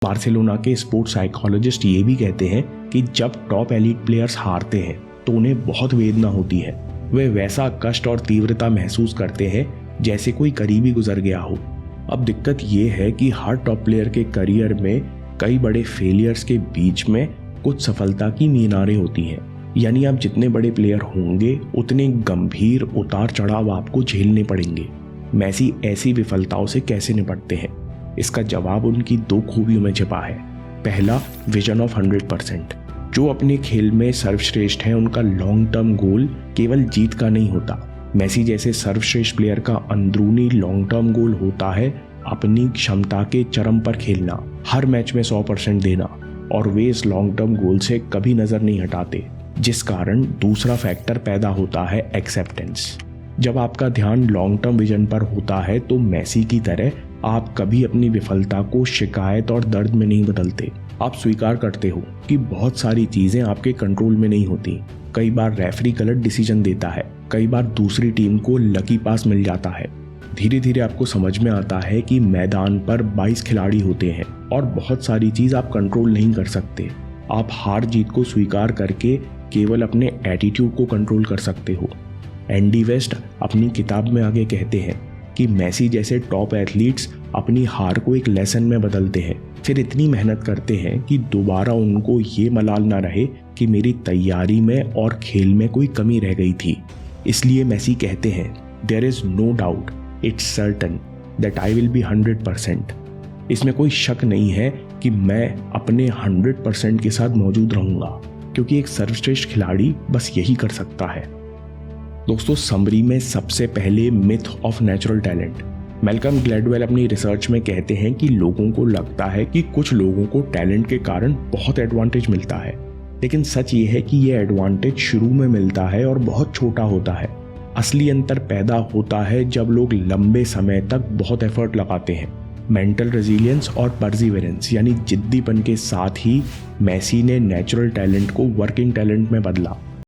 Barcelona के sports psychologist ये भी कहते हैं कि जब टॉप एलीट प्लेयर्स हारते हैं तो उन्हें बहुत वेदना होती है। वे वैसा कष्ट और तीव्रता महसूस करते हैं जैसे कोई करीबी गुजर गया हो। अब दिक्कत ये है कि हर टॉप प्लेयर के करियर में कई बड़े फेलियर्स के बीच में कुछ सफलता की मीनारें होती हैं। यानी आप जितने बड़े प्लेयर होंगे उतने गंभीर उतार चढ़ाव आपको झेलने पड़ेंगे। मेसी ऐसी विफलताओं से कैसे निपटते हैं? इसका जवाब उनकी दो खूबियों में छिपा है। पहला, विजन ऑफ 100%। जो अपने खेल में सर्वश्रेष्ठ हैं उनका लॉन्ग टर्म गोल केवल जीत का नहीं होता। मेसी जैसे सर्वश्रेष्ठ प्लेयर का अंदरूनी लॉन्ग टर्म गोल होता है अपनी क्षमता के चरम पर खेलना, हर मैच में 100% देना, और वे इस लॉन्ग टर्म गोल से कभी नजर नहीं हटाते, जिस कारण दूसरा फैक्टर पैदा होता है, एक्सेप्टेंस। जब आपका ध्यान लॉन्ग टर्म विजन पर होता है तो मेसी की तरह आप कभी अपनी विफलता को शिकायत और दर्द में नहीं बदलते। आप स्वीकार करते हो कि बहुत सारी चीजें आपके कंट्रोल में नहीं होती। कई बार रेफरी गलत डिसीजन देता है, कई बार दूसरी टीम को लकी पास मिल जाता है। धीरे धीरे आपको समझ में आता है कि मैदान पर 22 खिलाड़ी होते हैं और बहुत सारी चीज आप कंट्रोल नहीं कर सकते। आप हार जीत को स्वीकार करके केवल अपने एटीट्यूड को कंट्रोल कर सकते हो। एंडी वेस्ट अपनी किताब में आगे कहते हैं कि मेसी जैसे टॉप एथलीट्स अपनी हार को एक लेसन में बदलते हैं, फिर इतनी मेहनत करते हैं कि दोबारा उनको ये मलाल ना रहे कि मेरी तैयारी में और खेल में कोई कमी रह गई थी। इसलिए मेसी कहते हैं, there is no doubt, it's certain that I will be 100%। इसमें कोई शक नहीं है कि मैं अपने 100% के साथ मौजूद रहूंगा, क्योंकि एक सर्वश्रेष्ठ खिलाड़ी बस यही कर सकता है। दोस्तों, समरी में सबसे पहले myth of natural talent. Malcolm Gladwell अपनी रिसर्च में कहते हैं कि लोगों को लगता है कि कुछ लोगों को टैलेंट के कारण बहुत एडवांटेज मिलता है, लेकिन सच ये है कि यह एडवांटेज शुरू में मिलता है और बहुत छोटा होता है। असली अंतर पैदा होता है जब लोग लंबे समय तक बहुत एफर्ट लगाते हैं। मेंटल रेजिलियंस और परसिवरेंस यानी जिद्दीपन के साथ ही मेसी ने नेचुरल टैलेंट को वर्किंग टैलेंट में बदला।